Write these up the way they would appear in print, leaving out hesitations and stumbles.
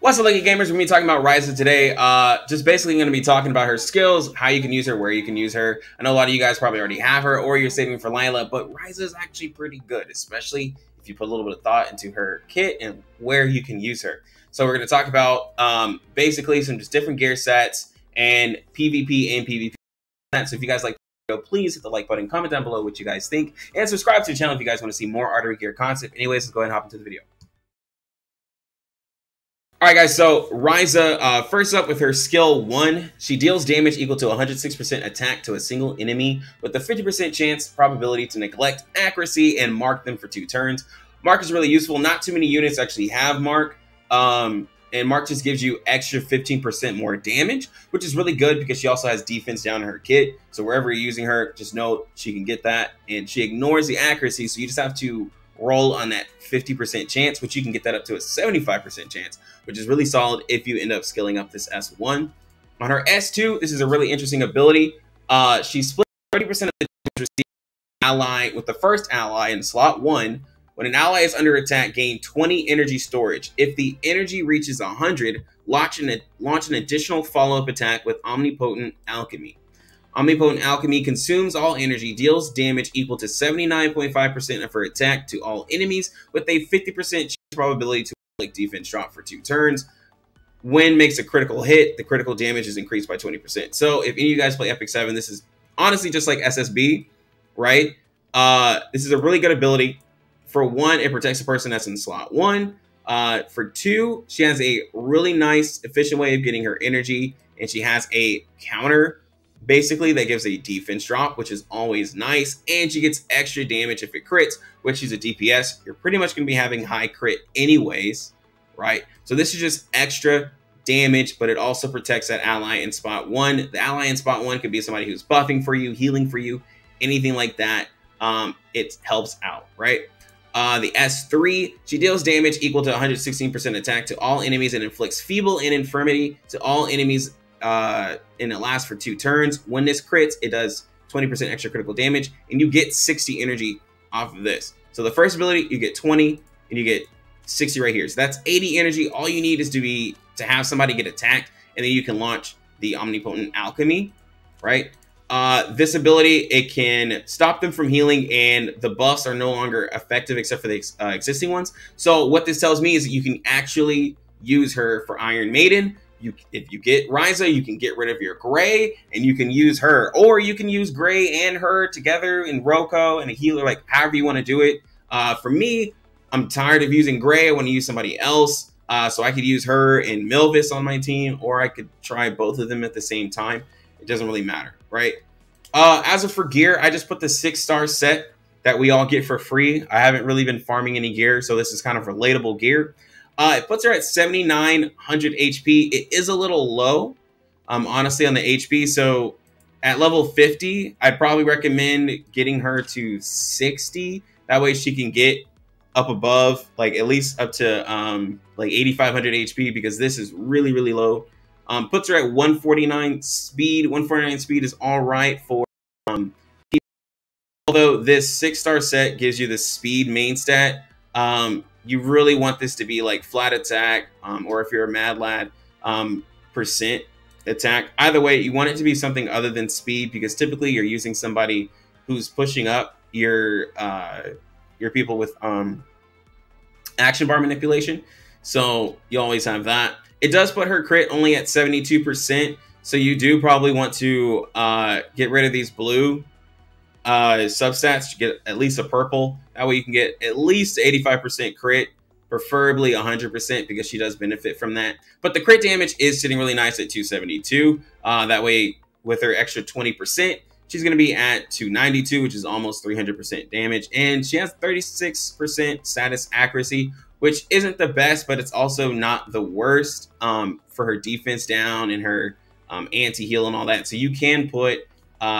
What's up, Lucky Gamers? We're going to be talking about Ryza today. Just basically going to be talking about her skills, how you can use her, where you can use her. I know a lot of you guys probably already have her, or you're saving for Lila, but Ryza is actually pretty good, especially if you put a little bit of thought into her kit and where you can use her. So we're going to talk about basically some just different gear sets and PvP and PvP. So if you guys like the video, please hit the like button, comment down below what you guys think, and subscribe to the channel if you guys want to see more Artery Gear content. Anyways, let's go ahead and hop into the video. Alright guys, so Ryza, first up with her skill 1, she deals damage equal to 106% attack to a single enemy with a 50% chance probability to neglect accuracy and mark them for 2 turns. Mark is really useful. Not too many units actually have Mark, and Mark just gives you extra 15% more damage, which is really good because she also has defense down in her kit. So wherever you're using her, just know she can get that, and she ignores the accuracy, so you just have to roll on that 50% chance, which you can get that up to a 75% chance, which is really solid if you end up skilling up this S1. On her S2, this is a really interesting ability. She split 30% of the damage received ally with the first ally in slot 1. When an ally is under attack, gain 20 energy storage. If the energy reaches 100, launch an additional follow-up attack with Omnipotent Alchemy. Omnipotent Alchemy consumes all energy, deals damage equal to 79.5% of her attack to all enemies, with a 50% probability to inflict defense drop for 2 turns. When makes a critical hit, the critical damage is increased by 20%. So if any of you guys play Epic 7, this is honestly just like SSB, right? This is a really good ability. For 1, it protects the person that's in slot 1. For 2, she has a really nice, efficient way of getting her energy, and she has a counter basically that gives a defense drop, which is always nice, and she gets extra damage if it crits, which is a DPS. You're pretty much going to be having high crit anyways, right? So this is just extra damage, but it also protects that ally in spot 1. The ally in spot 1 could be somebody who's buffing for you, healing for you, anything like that. It helps out, right? The S3, she deals damage equal to 116% attack to all enemies and inflicts feeble and infirmity to all enemies, and it lasts for 2 turns. When this crits, it does 20% extra critical damage, and you get 60 energy off of this. So the first ability, you get 20, and you get 60 right here. So that's 80 energy. All you need is to have somebody get attacked, and then you can launch the Omnipotent Alchemy, right? This ability, it can stop them from healing, and the buffs are no longer effective except for the existing ones. So what this tells me is that you can actually use her for Iron Maiden. If you get Ryza, you can get rid of your Gray, and you can use her. Or you can use Gray and her together in Roko and a healer, like however you want to do it. For me, I'm tired of using Gray. I want to use somebody else. So I could use her and Milvis on my team, or I could try both of them at the same time. It doesn't really matter, right? As of for gear, I just put the 6-star set that we all get for free. I haven't really been farming any gear, so this is kind of relatable gear. It puts her at 7,900 HP. It is a little low, honestly, on the HP. So at level 50, I'd probably recommend getting her to 60. That way she can get up above, like at least up to like 8,500 HP, because this is really, really low. Puts her at 149 speed. 149 speed is all right for people. Although this 6-star set gives you the speed main stat, you really want this to be like flat attack, or if you're a mad lad, percent attack. Either way, you want it to be something other than speed, because typically you're using somebody who's pushing up your people with action bar manipulation. So you always have that. It does put her crit only at 72%, so you do probably want to get rid of these blue substats to get at least a purple. That way you can get at least 85% crit, preferably 100%, because she does benefit from that. But the crit damage is sitting really nice at 272. That way, with her extra 20%, she's going to be at 292, which is almost 300% damage. And she has 36% status accuracy, which isn't the best, but it's also not the worst for her defense down and her anti-heal and all that. So you can put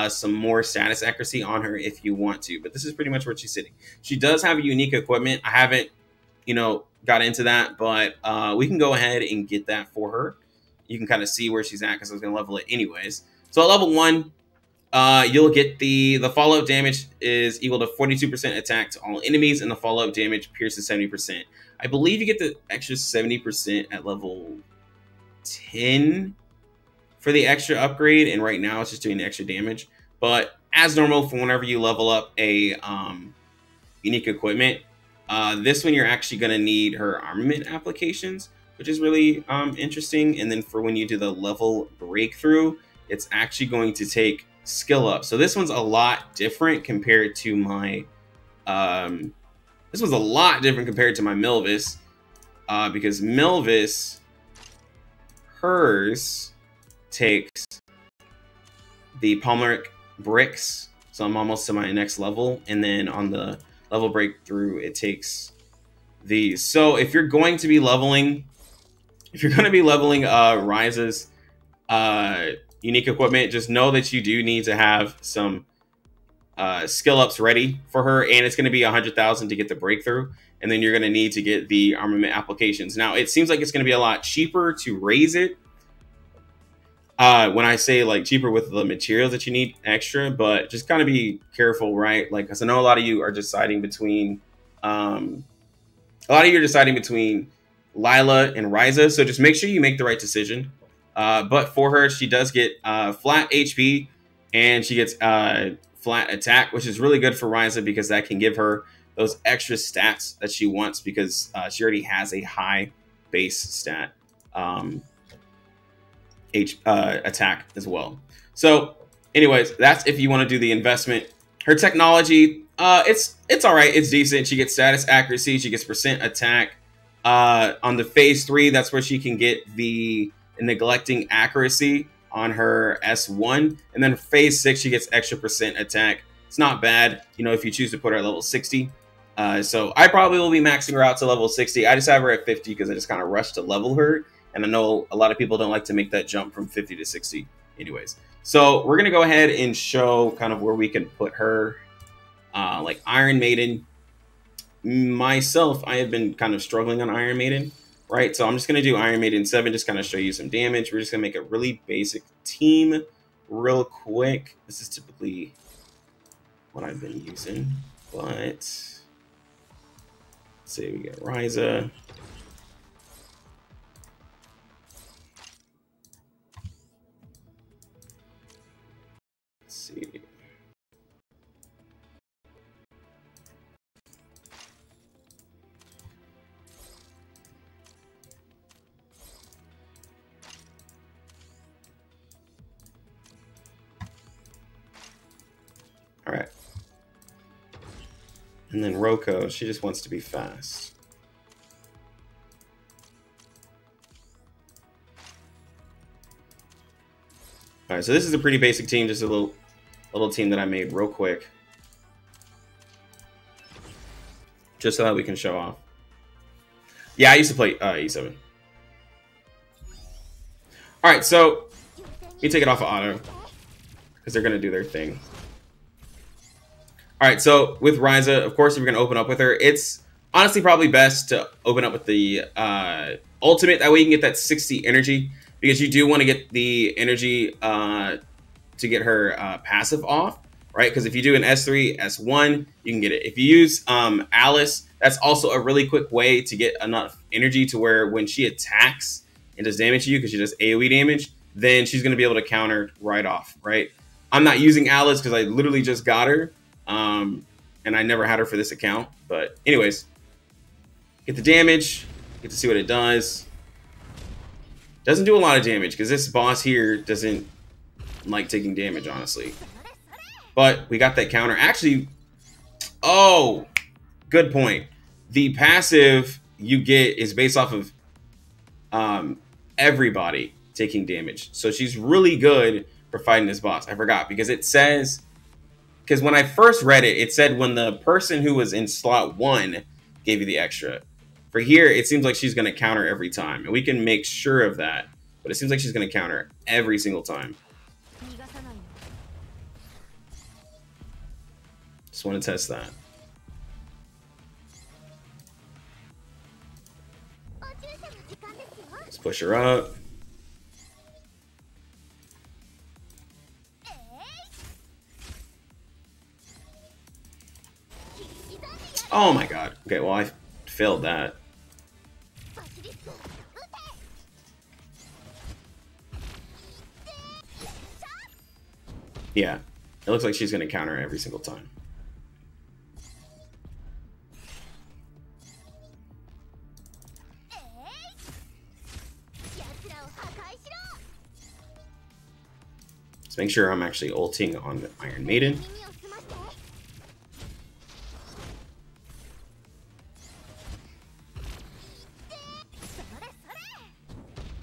some more status accuracy on her if you want to, but this is pretty much where she's sitting. She does have a unique equipment. I haven't, got into that, but we can go ahead and get that for her. You can kind of see where she's at, because I was going to level it anyways. So at level 1, you'll get the follow-up damage is equal to 42% attack to all enemies, and the follow-up damage pierces 70%. I believe you get the extra 70% at level 10 for the extra upgrade, and right now it's just doing the extra damage. But as normal, for whenever you level up a unique equipment, this one you're actually going to need her armament applications, which is really interesting. And then for when you do the level breakthrough, it's actually going to take skill up. So this one's a lot different compared to my Milvis, because Milvis, hers takes the Palmeric bricks, so I'm almost to my next level, and then on the level breakthrough it takes these. So if you're going to be leveling Ryza's unique equipment, just know that you do need to have some skill ups ready for her, and it's going to be 100,000 to get the breakthrough, and then you're going to need to get the armament applications. Now it seems like it's going to be a lot cheaper to raise it, when I say like cheaper with the materials that you need extra, but just kind of be careful, right? Like, because I know a lot of you are deciding between Lila and Ryza, so just make sure you make the right decision. But for her, she does get flat HP, and she gets flat attack, which is really good for Ryza because that can give her those extra stats that she wants, because she already has a high base stat attack as well. So anyways, that's if you want to do the investment. Her technology, it's all right, it's decent. She gets status accuracy, she gets percent attack. On the phase 3, that's where she can get the neglecting accuracy on her S1, and then phase 6 she gets extra percent attack. It's not bad, you know, if you choose to put her at level 60. So I probably will be maxing her out to level 60. I just have her at 50 because I just kind of rushed to level her, and I know a lot of people don't like to make that jump from 50 to 60 anyways. So we're gonna go ahead and show kind of where we can put her, like Iron Maiden. Myself, I have been kind of struggling on Iron Maiden, right? So I'm just going to do Iron Maiden 7, just kind of show you some damage. We're just going to make a really basic team real quick. This is typically what I've been using, but let's see, we got Ryza. Let's see. All right. And then Roko, she just wants to be fast. All right, so this is a pretty basic team, just a little team that I made real quick, just so that we can show off. Yeah, I used to play E7. All right, so we take it off of auto because they're gonna do their thing. All right, so with Ryza, of course, if you're going to open up with her, it's honestly probably best to open up with the ultimate. That way you can get that 60 energy, because you do want to get the energy to get her passive off, right? Because if you do an S3, S1, you can get it. If you use Alice, that's also a really quick way to get enough energy to where when she attacks and does damage to you, because she does AoE damage, then she's going to be able to counter right off, right? I'm not using Alice because I literally just got her. And I never had her for this account, but anyways, get the damage, get to see what it does. Doesn't do a lot of damage because this boss here doesn't like taking damage, honestly. But we got that counter. Actually, oh, good point. The passive you get is based off of everybody taking damage. So she's really good for fighting this boss. I forgot because it says, because when I first read it, it said when the person who was in slot 1 gave you the extra. For here, it seems like she's going to counter every time. And we can make sure of that. But it seems like she's going to counter every single time. Just want to test that. Let's push her up. Oh my god. Okay, well, I failed that. Yeah, it looks like she's going to counter every single time. Let's make sure I'm actually ulting on the Iron Maiden.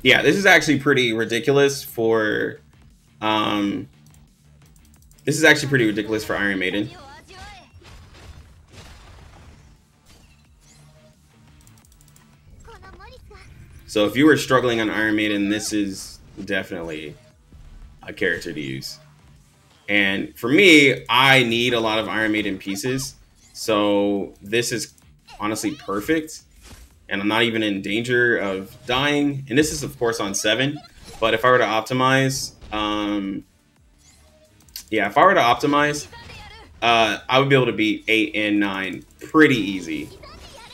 Yeah, this is actually pretty ridiculous for Iron Maiden. So if you were struggling on Iron Maiden, this is definitely a character to use. And for me, I need a lot of Iron Maiden pieces, so this is honestly perfect. And I'm not even in danger of dying. And this is, of course, on 7. But if I were to optimize, yeah, if I were to optimize, I would be able to beat 8 and 9 pretty easy.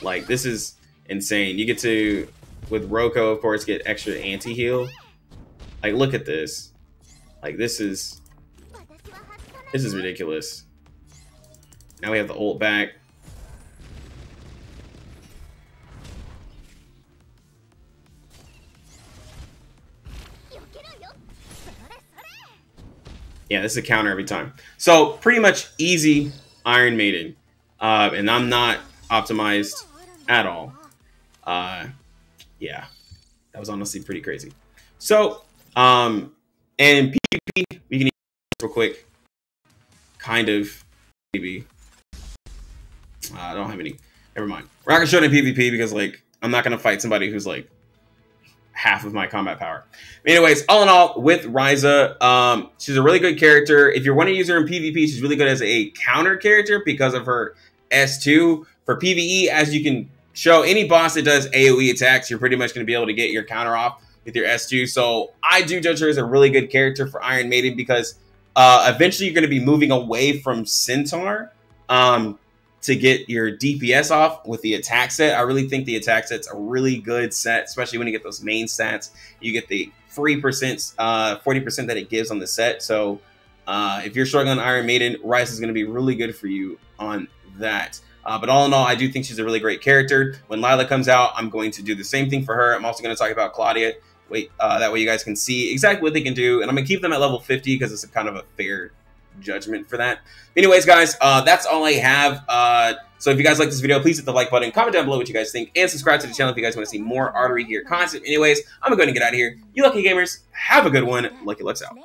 Like, this is insane. You get to, with Roko, of course, get extra anti-heal. Like, look at this. Like, this is ridiculous. Now we have the ult back. Yeah, this is a counter every time. So pretty much easy Iron Maiden. And I'm not optimized at all. Yeah, that was honestly pretty crazy. So, and in PvP, we can use real quick. Kind of, maybe. I don't have any. Never mind. We're not going to show it in PvP because, like, I'm not going to fight somebody who's, like, half of my combat power. Anyways, all in all, with Ryza, she's a really good character. If you want to use her in PvP, she's really good as a counter character because of her S2. For PvE, as you can show, any boss that does AoE attacks, you're pretty much going to be able to get your counter off with your S2. So I do judge her as a really good character for Iron Maiden because eventually you're going to be moving away from Centaur to get your DPS off with the attack set. I really think the attack set's a really good set, especially when you get those main stats. You get the free 40% that it gives on the set. So if you're struggling on Iron Maiden, Ryza is going to be really good for you on that. But all in all, I do think she's a really great character. When Lila comes out, I'm going to do the same thing for her. I'm also going to talk about Claudia. That way you guys can see exactly what they can do. And I'm going to keep them at level 50 because it's a kind of a fair judgment for that. Anyways, guys, that's all I have. So if you guys like this video, please hit the like button, comment down below what you guys think, and subscribe to the channel if you guys want to see more Artery Gear content. Anyways, I'm going to get out of here. You lucky gamers, have a good one. Lucky Lux out.